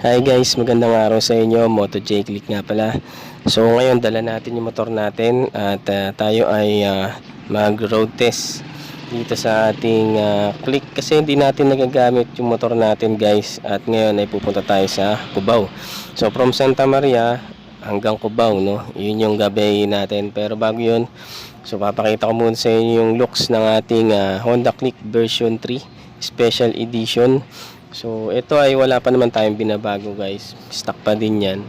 Hi guys, magandang araw sa inyo. Moto J Click nga pala. So ngayon dala natin yung motor natin at tayo ay mag road test dito sa ating Click kasi hindi natin nagagamit yung motor natin guys, at ngayon ay pupunta tayo sa Cubao. So from Santa Maria hanggang Cubao, no? Yun yung gabi natin. Pero bago yun, so papakita ko muna sa inyo yung looks ng ating Honda Click version 3 Special Edition. So ito ay wala pa naman tayong binabago guys, stock pa din yan.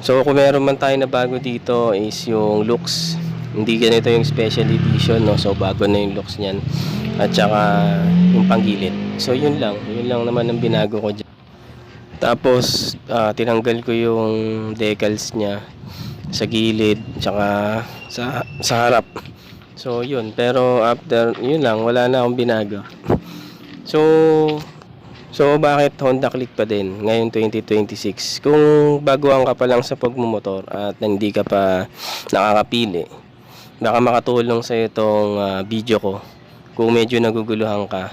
So kung meron man tayo na bago dito is yung looks, hindi ganito yung special edition, no? So bago na yung looks niyan, at saka yung panggilid. So yun lang naman ang binago ko dyan. Tapos tinanggal ko yung decals nya sa gilid tsaka sa harap. So yun, pero after yun lang, wala na akong binago. So bakit Honda Click pa din ngayon 2026? Kung baguhan ka pa lang sa pagmumotor at hindi ka pa nakakapili, baka makatulong sa itong video ko kung medyo naguguluhan ka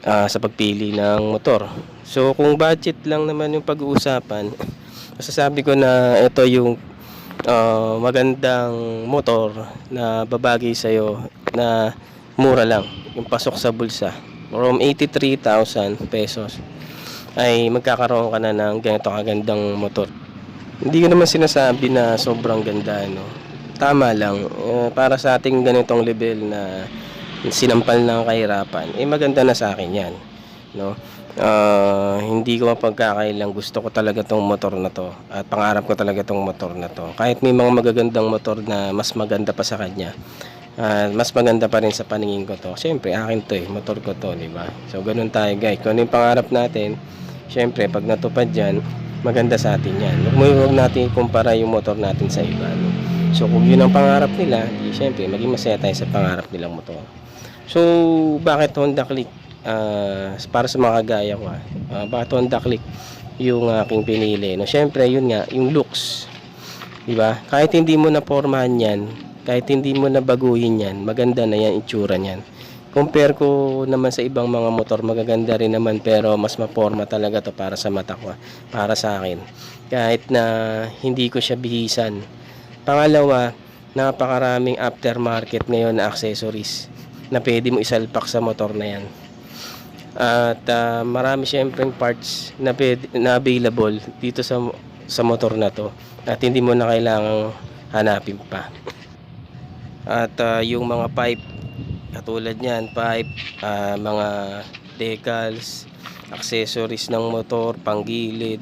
sa pagpili ng motor. So kung budget lang naman yung pag-uusapan, masasabi ko na ito yung magandang motor na babagay sa'yo, na mura lang, yung pasok sa bulsa. From 83,000 pesos ay magkakaroon ka na ng ganito kagandang motor. Hindi ko naman sinasabi na sobrang ganda, no? Tama lang, para sa ating ganitong level na sinampal ng kahirapan, maganda na sa akin yan, no? Hindi ko mapagkakailang, gusto ko talaga tong motor na to at pangarap ko talaga tong motor na to. Kahit may mga magagandang motor na mas maganda pa sa kanya, mas maganda pa rin sa paningin ko to. Siyempre, akin to motor ko to, di ba? So, ganun tayo guys. Kung ano yung pangarap natin, siyempre, pag natupad yan, maganda sa atin yan. Huwag natin ikumpara yung motor natin sa iba, no? So, kung yun ang pangarap nila, di, siyempre, maging masaya tayo sa pangarap nilang motor. So, bakit Honda Click? Para sa mga kagaya ko, bakit Honda Click yung aking pinili? No? Siyempre, yun nga, yung looks. Di ba? Kahit hindi mo na pormahan yan, kahit hindi mo na baguhin yan, maganda na yan itsura niyan. Compare ko naman sa ibang mga motor, magaganda rin naman, pero mas maporma talaga to para sa mata ko, para sa akin. Kahit na hindi ko siya bihisan. Pangalawa, napakaraming aftermarket ngayon na accessories na pwede mo isalpak sa motor na yan. At marami syempre parts na available dito sa motor na to, at hindi mo na kailangang hanapin pa. At yung mga pipe, katulad niyan, pipe, mga decals, accessories ng motor, panggilid,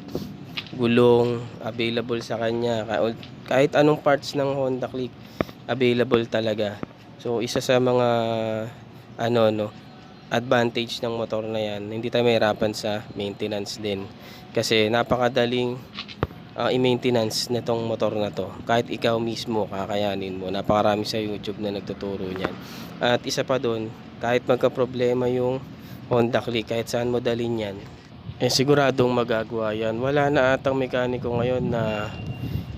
gulong, available sa kanya. Kahit anong parts ng Honda Click, available talaga. So isa sa mga advantage ng motor na yan, hindi tayo mahirapan sa maintenance din, kasi napakadaling i-maintenance nitong motor na to. Kahit ikaw mismo kakayanin mo, napakarami sa YouTube na nagtuturo niyan. At isa pa doon, kahit magka-problema yung Honda Click, kahit saan mo dalhin yan, siguradong magagawa yan. Wala na atang mekaniko ngayon na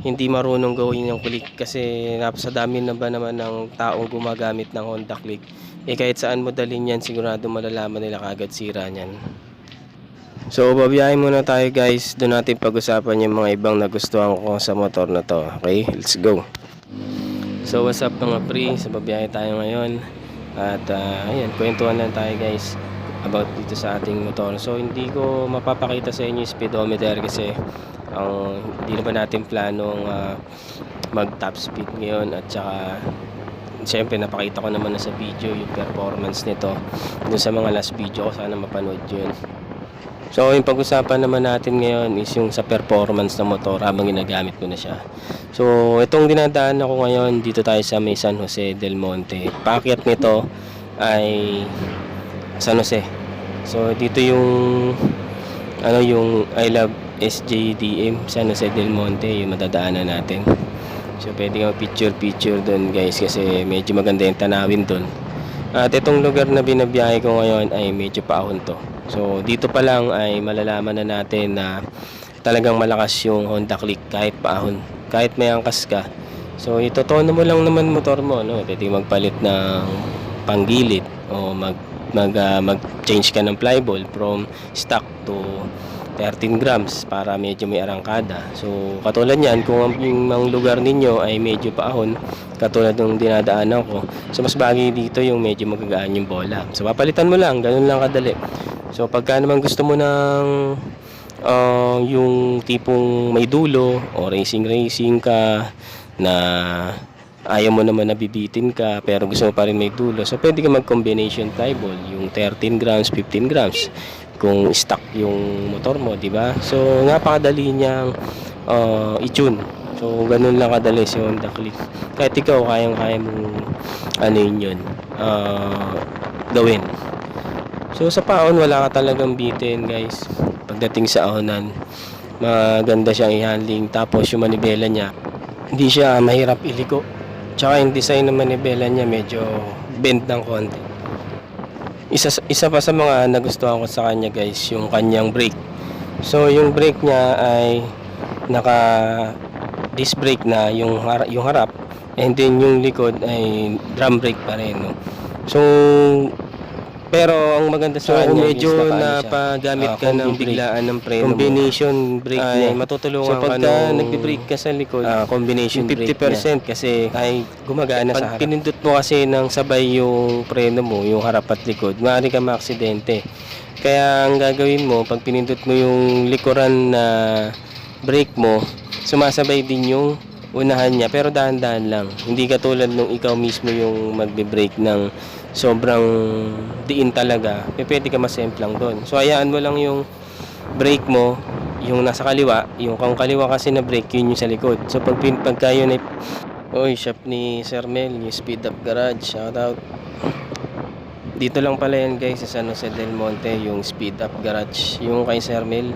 hindi marunong gawin yung click, kasi sa dami na ba naman ng taong gumagamit ng Honda Click, kahit saan mo dalhin yan, sigurado malalaman nila kagad sira niyan. So babiyahin muna tayo guys, doon natin pag-usapan yung mga ibang nagustuhan ko sa motor na to. Okay, let's go. So what's up mga pre, sa babiyahe tayo ngayon. At ayan, kwentuhan lang tayo guys about dito sa ating motor. So hindi ko mapapakita sa inyo yung speedometer kasi hindi naman natin planong mag top speed ngayon. At saka siyempre napakita ko naman na sa video yung performance nito dun sa mga last video ko, sana mapanood yun. So yung pag-usapan naman natin ngayon is yung sa performance ng motor habang ginagamit ko na siya. So itong dinadaan ako ngayon, dito tayo sa may San Jose del Monte. Paakyat nito ay San Jose. So dito yung yung I Love SJDM San Jose del Monte, yung madadaanan natin. So pwede ka picture doon guys, kasi medyo maganda yung tanawin doon. At itong lugar na binabiyahe ko ngayon ay medyo paahon to. So dito pa lang ay malalaman na natin na talagang malakas yung Honda Click kahit paahon, kahit may angkas ka. So itotono mo lang naman motor mo, no? Pwede magpalit ng panggilid o mag-change ka ng flyball from stock to 13 grams para medyo may arangkada. So katulad niyan, kung ang lugar ninyo ay medyo paahon katulad ng dinadaanan ko, so mas bagay dito yung medyo magagaan yung bola. So papalitan mo lang, ganun lang kadali. So pagka naman gusto mo ng yung tipong may dulo o racing ka na ayaw mo naman na bibitin ka pero gusto mo pa rin may dulo, so pwede ka mag-combination fly ball, yung 13 grams, 15 grams kung stock yung motor mo, di ba? So napakadali niyang i-tune. So ganun lang kadali si Honda Click. Kahit ikaw kayang-kaya mong yun gawin. So sa paon wala ka talagang bitin, guys. Pagdating sa ahonan, maganda siyang i-handling. Tapos yung manibela niya, hindi siya mahirap iliko. Tsaka yung design ng manibela niya medyo bend ng konti. Isa pa sa mga nagustuhan ko sa kanya, guys, yung kanyang brake. So yung brake niya ay naka disc brake na yung harap, and then yung likod ay drum brake pa rin, no? So pero ang maganda sa kanya, medyo napagamit ka ng biglaan ng preno, combination brake ay matutulungan ka nung nagbe-brake ka sa likod, combination 50% brake niya, kasi ay gumagana sa harap. Pag pinindot mo kasi ng sabay yung preno mo, yung harap at likod, maaari ka maaksidente. Kaya ang gagawin mo, pag pinindot mo yung likuran na brake mo, sumasabay din yung unahan niya, pero dahan-dahan lang. Hindi katulad nung ikaw mismo yung magbe-brake ng sobrang diin talaga, pwede ka masemplang doon. So hayaan mo lang yung brake mo, yung nasa kaliwa, yung kung kaliwa kasi na brake, yun yung sa likod. So pagka yun ay shop ni Sir Mel, yung Speed Up Garage, shout out. Dito lang pala yan, guys, sa San Jose del Monte, yung Speed Up Garage, yung kay Sir Mel,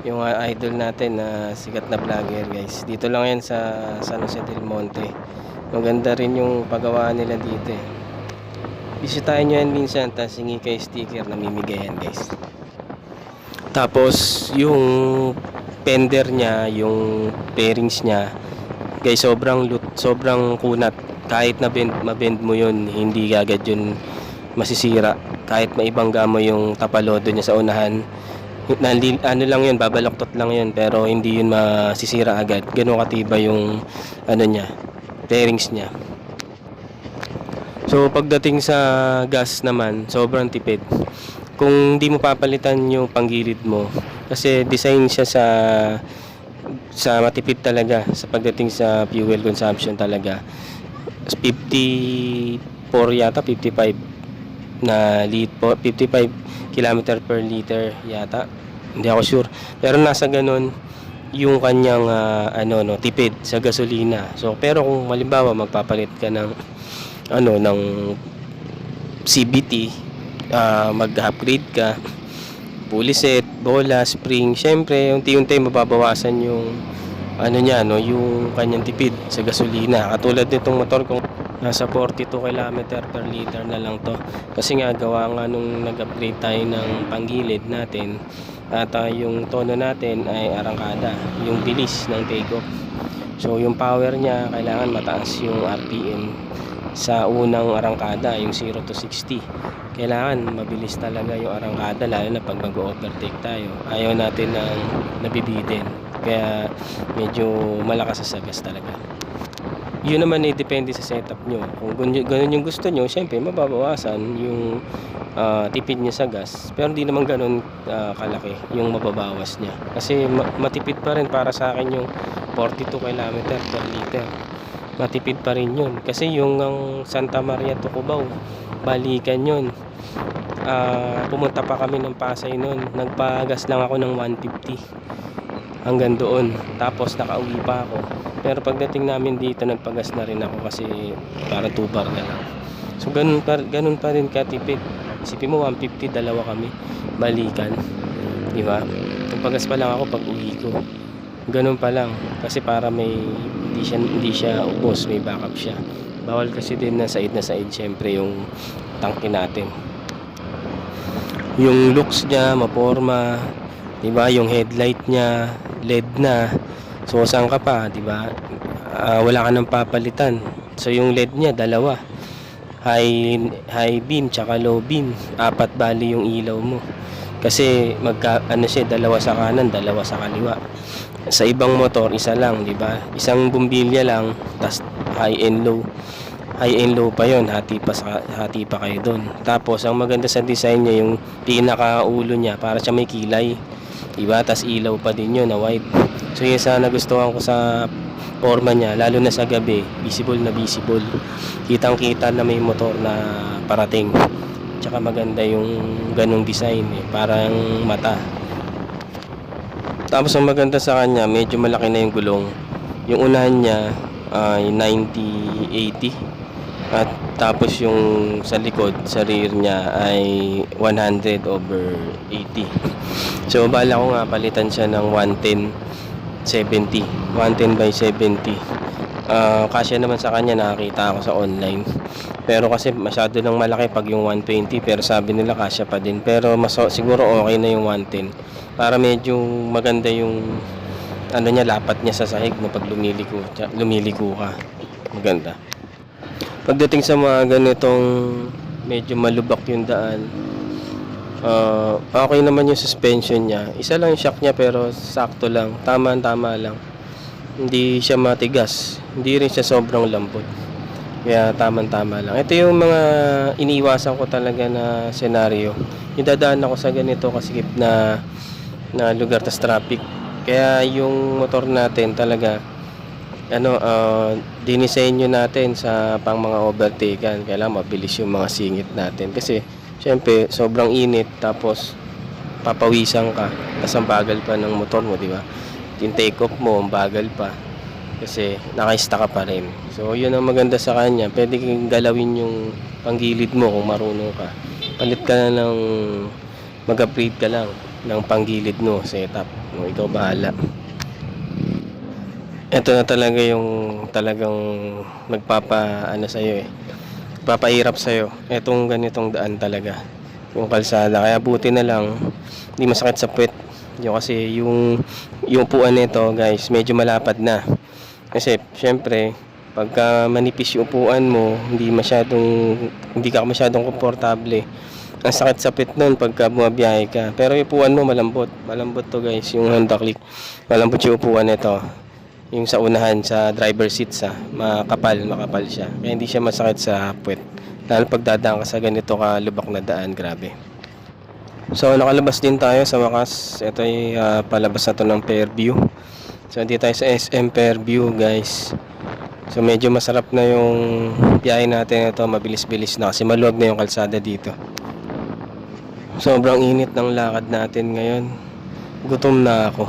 yung idol natin na sikat na vlogger, guys. Dito lang yan sa San Jose del Monte. Maganda rin yung paggawa nila dito, eh. Bisitahin nyo yan minsan, tapos hingi kayo sticker na mimigay yan, guys. Tapos yung fender niya, yung bearings niya, guys, sobrang kunat. Kahit na mabend mo yun, hindi agad yun masisira. Kahit maibangga mo yung tapalodo niya sa unahan, ano lang yun, babaloktot lang yun, pero hindi yun masisira agad. Ganun katibay yung niya, bearings niya. So pagdating sa gas naman, sobrang tipid. Kung hindi mo papalitan yung panggilid mo, kasi design siya sa matipid talaga sa pagdating sa fuel consumption talaga. 54 yata, 55 na 55 km per liter yata. Hindi ako sure. Pero nasa ganun yung kanyang tipid sa gasolina. So pero kung halimbawa magpapalit ka ng ng CVT, mag-upgrade ka, pulley set, bola, spring, syempre unti-unti mababawasan yung yung kanyang tipid sa gasolina. Katulad nitong motor kung nasa 42 km per liter na lang to, kasi nga gawa nga nung nag-upgrade tayo ng panggilid natin at yung tono natin ay arangkada, yung bilis ng take off. So yung power niya kailangan mataas yung RPM sa unang arangkada, yung 0 to 60. Kailangan mabilis talaga yung arangkada, lalo na pag mag-overtake tayo. Ayaw natin ng nabibitin, kaya medyo malakas sa gas talaga. Yun naman ay depende sa setup nyo. Kung ganun yung gusto nyo, syempre mababawasan yung tipid niya sa gas, pero hindi naman ganun kalaki yung mababawas niya, kasi matipid pa rin para sa akin yung 42 km per liter. Matipid pa rin yun, kasi yung Santa Maria to Cubao, balikan yun. Pumunta pa kami ng Pasay noon, nagpagas lang ako ng 150 hanggang doon, tapos nakauwi pa ako. Pero pagdating namin dito, nagpagas na rin ako kasi parang 2 bar na lang. So ganun pa rin katipid. Isipin mo, 150, dalawa kami balikan, di ba? Nagpagas pa lang ako pag uwi ko. Ganun pa lang, kasi para hindi siya ubos, may backup siya. Bawal kasi din na side syempre yung tangke natin. Yung looks niya maporma, di ba? Yung headlight niya LED na, so saan ka pa, di ba? Wala ka nang papalitan. So yung LED niya dalawa, high beam tsaka low beam. Apat bali yung ilaw mo. Kasi ano siya, dalawa sa kanan, dalawa sa kaliwa. Sa ibang motor, isa lang, di ba? Isang bumbilya lang, tas high and low. High and low pa yon, hati pa kayo doon. Tapos ang maganda sa design niya, yung pinakaulo niya para siya may kilay, diba? Tas ilaw pa din yun na white. So yun sana nagustuhan ko sa forma niya, lalo na sa gabi, visible na visible, kitang kita na may motor na parating. Tsaka maganda yung ganung design, parang mata. Tapos ang maganda sa kanya, medyo malaki na yung gulong. Yung unahan niya ay 90/80. At tapos yung sa likod, sa rear niya ay 100/80. So bala ko nga palitan siya ng 110/70. 110/70. Kasya naman sa kanya, nakakita ako sa online. Pero kasi masyado nang malaki pag yung 120, pero sabi nila kasya pa din. Pero siguro okay na yung 110. Para medyo maganda yung ano niya, lapat niya sa sahig na pag lumiliko ka. Maganda. Pagdating sa mga ganitong medyo malubak yung daan, okay naman yung suspension niya. Isa lang yung shock niya pero sakto lang, tama lang. Hindi siya matigas, hindi rin siya sobrang lambot. Kaya tama lang. Ito yung mga iniiwasan ko talaga na senaryo. Yung dadaan ako sa ganito kasikip na lugar, tas traffic. Kaya yung motor natin talaga dinisenyo natin sa pang mga overtaken. Kailangan mabilis yung mga singit natin kasi syempre sobrang init, tapos papawisan ka, tapos ang bagal pa ng motor mo, di ba? Yung take off mo ang bagal pa kasi naka-stack ka pa rin. So yun ang maganda sa kanya, pwede kang galawin yung panggilid mo kung marunong ka. Palit ka na ng mag-upgrade ka lang ng panggilid mo setup, ikaw bahala. Ito na talaga yung talagang papahirap sa'yo. Itong ganitong daan talaga, yung kalsada. Kaya buti na lang, hindi masakit sa puwet. Kasi yung upuan nito guys, medyo malapad na. Kasi syempre, pagka manipis yung upuan mo, hindi ka masyadong komportable. Ang sakit sa puwet nun pagka bumabiyahe ka. Pero yung upuan mo malambot. Malambot to guys, yung Honda Click. Malambot yung upuan nito. Yung sa unahan, sa driver seat makapal siya. Kaya hindi siya masakit sa puwet. Lalo pagdadaan ka sa ganito kalubak na daan, grabe. So nakalabas din tayo sa wakas. Ito ay palabas na to ng Fairview. So hindi tayo sa SM Fairview guys. So medyo masarap na yung biyahe natin ito, mabilis-bilis na kasi maluwag na yung kalsada dito. Sobrang init ng lakad natin ngayon. Gutom na ako.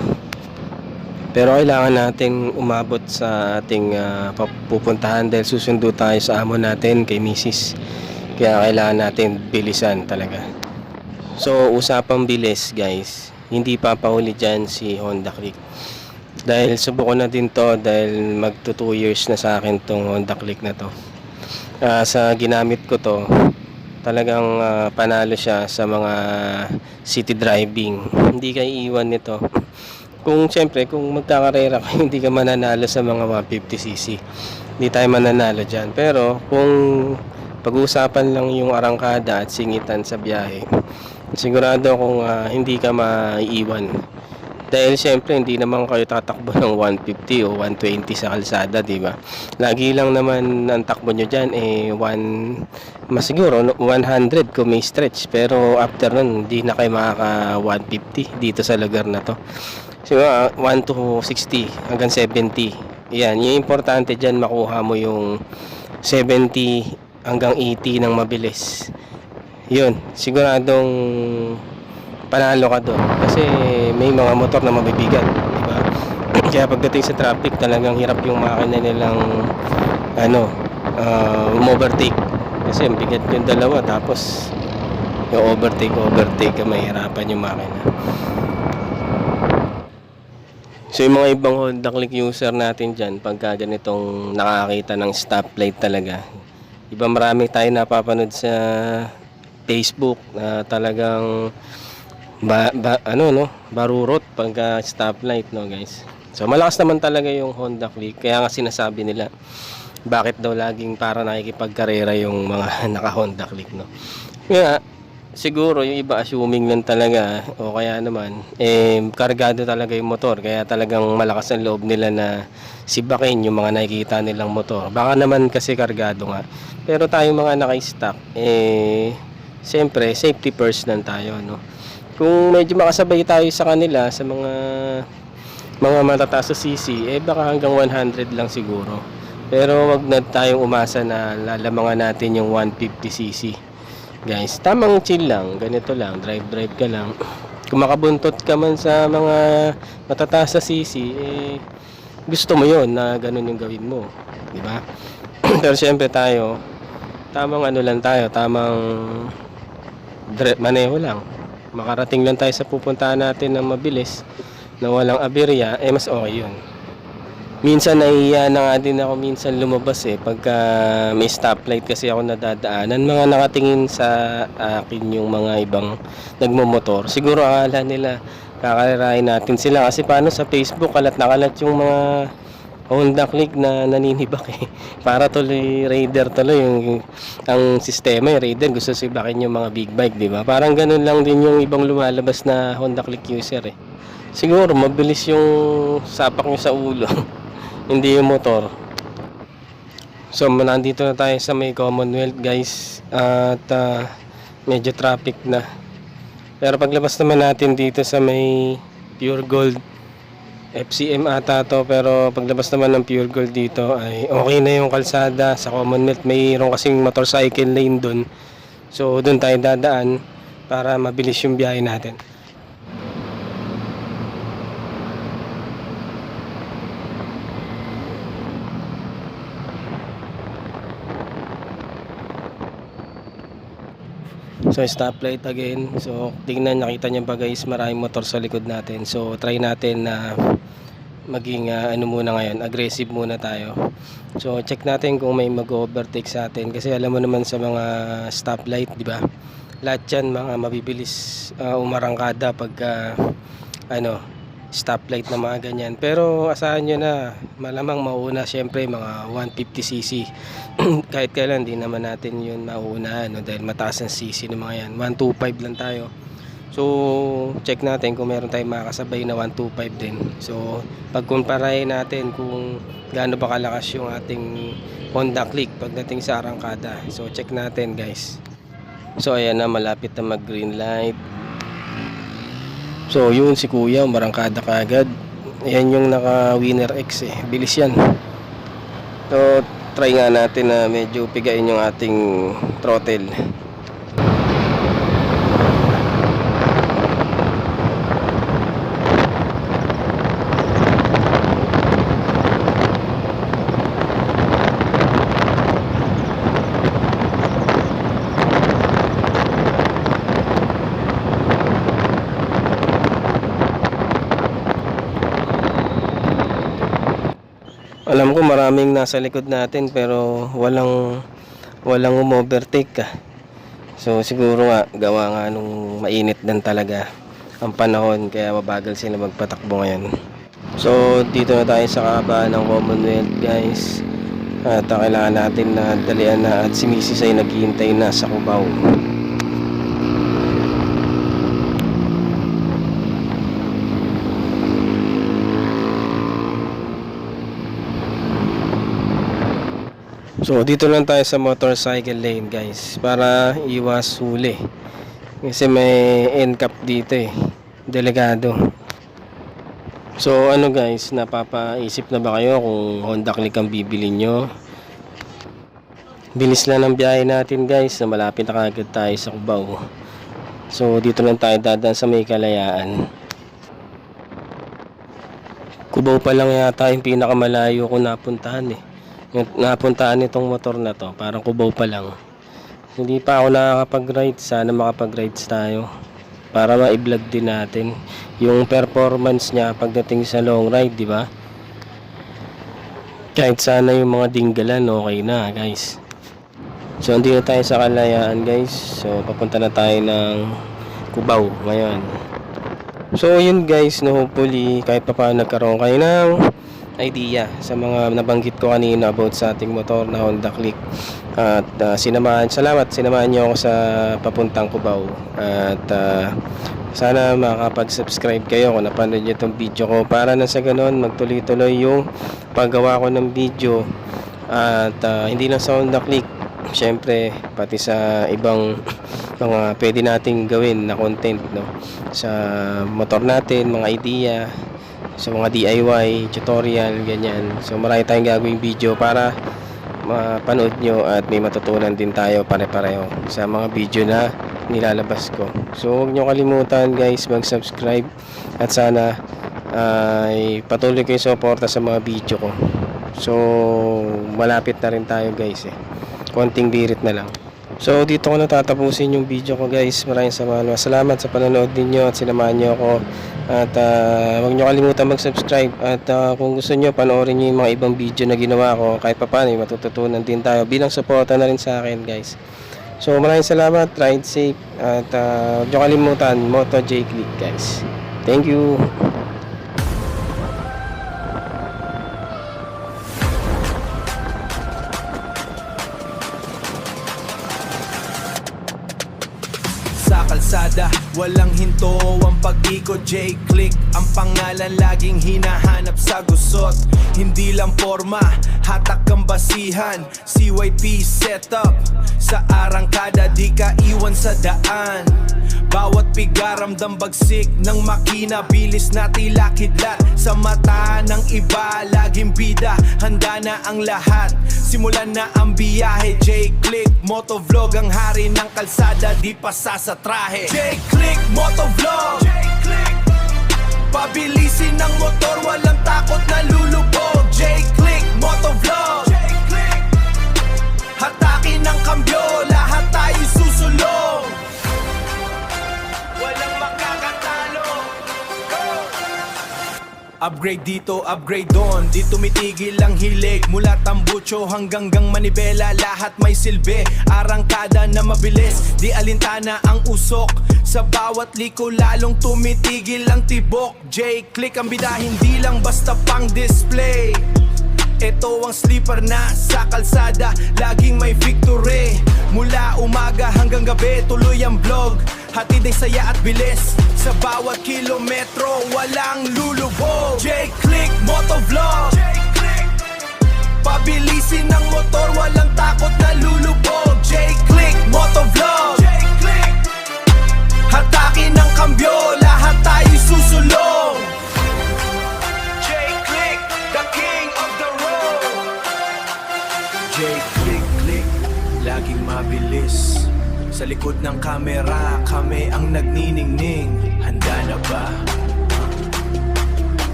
Pero kailangan natin umabot sa ating pupuntahan dahil susundo tayo sa amo natin kay Mrs. Kaya kailangan natin bilisan talaga. So usapang bilis guys, hindi papahuli dyan si Honda Click. Dahil subukan na din to, dahil magto 2 years na sa akin tong Honda Click na to. Sa ginamit ko to, talagang panalo siya sa mga city driving. Hindi ka iiwan nito. Kung magkakarera ka, hindi ka mananalo sa mga 150cc. Hindi tayo mananalo dyan. Pero kung pag-uusapan lang yung arangkada at singitan sa biyahe, sigurado kung hindi ka maiiwan. Dahil syempre hindi naman kayo tatakbo ng 150 o 120 sa kalsada, di ba? Lagi lang naman ang takbo nyo dyan siguro 100 kung may stretch. Pero after nun, hindi na kayo makaka 150 dito sa lugar na to. So 1 to 60 hanggang 70. Yan, yung importante dyan makuha mo yung 70 hanggang 80 ng mabilis. Yun, siguradong panalo ka doon kasi may mga motor na mabibigat, di ba? Kaya pagdating sa traffic, talagang hirap yung makina nilang overtake kasi bigat yung dalawa, tapos yung overtake ka, mahirapan yung makina. So yung mga ibang Honda Click user natin dyan, pagka ganitong nakakita ng stoplight talaga, iba marami tayo napapanood sa Facebook na talagang barurot pagka stoplight, no guys. So malakas naman talaga yung Honda Click, kaya nga sinasabi nila bakit daw laging para nakikipagkarera yung mga naka Honda Click, no? Kaya siguro yung iba assuming lang talaga o kaya naman kargado talaga yung motor, kaya talagang malakas ang loob nila na sibakin yung mga nakikita nilang motor. Baka naman kasi kargado nga. Pero tayo mga naka-stock, siyempre safety first lang tayo, no? Kung medyo makasabay tayo sa kanila sa mga matataas sa CC, baka hanggang 100 lang siguro. Pero wag na tayong umasa na lalamangan natin yung 150cc. Guys, tamang chill lang, ganito lang, drive ka lang. Kung makabuntot ka man sa mga matataas sa CC, gusto mo yon na ganun yung gawin mo, di ba? Pero syempre tayo, tamang ano lang tayo, tamang maneho lang. Makarating lang tayo sa pupuntahan natin ng mabilis, na walang aberya, mas okay yun. Minsan nahihiya na nga din ako minsan lumabas pagka may stoplight kasi ako nadadaanan. Mga nakatingin sa akin yung mga ibang nagmomotor. Siguro akala nila kakarerahin natin sila kasi paano sa Facebook kalat na kalat yung mga Honda Click na naninibak Para tuloy Raider tuloy yung ang sistema yung Raider gusto sibakin yung mga big bike, di ba? Parang ganun lang din yung ibang lumalabas na Honda Click user Siguro mabilis yung sapak nyo sa ulo. Hindi yung motor. So nandito na tayo sa may Commonwealth, guys, at medyo traffic na. Pero paglabas naman natin dito sa may Pure Gold, FCM ata to, pero paglabas naman ng Pure Gold dito ay okay na yung kalsada sa Commonwealth. Mayroon kasing motorcycle lane dun, so dun tayo dadaan para mabilis yung biyahe natin. So stoplight again. So tingnan, nakita niyo ba guys, maraming motor sa likod natin. So try natin na maging ano muna ngayon, aggressive muna tayo. So check natin kung may mag-overtake sa atin kasi alam mo naman sa mga stoplight, di ba? Lahat yan mga mabibilis umarangkada pagka stoplight na mga ganyan. Pero asahan nyo na malamang mauna syempre mga 150cc. Kahit kailan di naman natin yun mauunahan, dahil mataas ang cc ng mga yan. 125 lang tayo. So check natin kung meron tayong makakasabay na 125 din. So pagkumparahin natin kung gaano ba kalakas yung ating Honda Click pagdating sa arangkada. So check natin guys. So ayan na, malapit na mag green light. So yun si kuya, umarangkada kaagad. Ayan yung naka Winner X bilis yan. So try nga natin na medyo pigain yung ating throttle. Alam ko maraming nasa likod natin pero walang umovertake So siguro nga gawa nga nung mainit din talaga ang panahon kaya mabagal sila magpatakbo ngayon. So dito na tayo sa kahabaan ng Commonwealth guys. At kailangan natin na dalian na at si Mrs. ay naghihintay na sa Cubao. So dito lang tayo sa motorcycle lane guys para iwas huli. Kasi may end cap dito delikado. So ano guys, napapaisip na ba kayo kung Honda Click ang bibili nyo? Bilis lang ang biyahe natin guys, na malapit na kagad tayo sa Cubao. So dito lang tayo dadaan sa may Kalayaan. Cubao pa lang yata yung pinakamalayo ko napuntahan napuntahan itong motor na to, parang Cubao pa lang. Hindi pa ako nakakapag-ride, sana makapag-rides tayo para ma-vlog din natin yung performance niya pagdating sa long ride, di ba? Kahit sana yung mga dinggalan okay na guys. So andito tayo sa Kalayaan guys. So papunta na tayo ng Cubao ngayon. So yun guys, hopefully kahit pa paano nagkaroon kayo ng idea sa mga nabanggit ko kanina about sa ating motor na Honda Click. At sinamahan niyo ako sa papuntang Cubao. At sana makakapag-subscribe kayo kung napanood niyo itong video ko, para na sa ganun magtuloy-tuloy yung paggawa ko ng video. At hindi lang sa Honda Click, syempre pati sa ibang mga pwede nating gawin na content, no, sa motor natin, mga idea, sa mga DIY, tutorial, ganyan. So marami tayong gagawing video para mapanood nyo at may matutunan din tayo pare-pareho sa mga video na nilalabas ko. So huwag nyo kalimutan guys mag-subscribe, at sana ay patuloy kayo suporta sa mga video ko. So malapit na rin tayo guys, konting birit na lang. So dito ko natatapusin yung video ko guys. Maraming salamat sa panonood ninyo at sinamahan nyo ako. At huwag nyo kalimutan mag-subscribe. At kung gusto nyo, panoorin nyo yung mga ibang video na ginawa ko. Kahit pa paano, matututunan din tayo bilang suporta na rin sa akin guys. So maraming salamat, ride safe. At huwag nyo kalimutan, Moto J Click guys. Thank you. Sa kalsada, walang hinto ang pag-ikot. J-Click, ang pangalan laging hinahanap sa gusot. Hindi lang forma, hatak ang basihan. CYP setup, sa arangkada di ka iwan sa daan. Bawat piga ramdam bagsik ng makina, bilis na tila kidlat. Sa mata ng iba, laging bida, handa na ang lahat. Simulan na ang biyahe, J-Click, motovlog, ang hari ng kalsada, di pasa sa trahe. J-Click, motovlog, J-Click, pabilisin ng motor, walang takot na lulubog. J-Click, motovlog, J-Click, hatakin ng kambyo, lahat tayo susulong. Walang makakatalo. Go! Upgrade dito, upgrade doon, di tumitigil ang hilig. Mula tambucho hanggang manibela, lahat may silbi. Arangkada na mabilis, di alintana ang usok. Sa bawat liko lalong tumitigil ang tibok. J-Click ang bida, hindi lang basta pang display. Ito ang sleeper na sa kalsada, laging may victory. Mula umaga hanggang gabi, tuloy ang vlog. Hatid ay saya at bilis, sa bawat kilometro walang lulubog. J-Click, motovlog, J-Click, pabilisin ng motor, walang takot na lulubog. J-Click, motovlog, J-Click, hatakin ng kambyo, lahat tayo susulong. J-Click, the king of the road. J-Click, click, laging mabilis. Sa likod ng kamera, kami ang nagniningning. Handa na ba?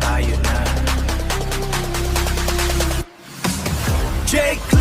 Tayo na. J-Click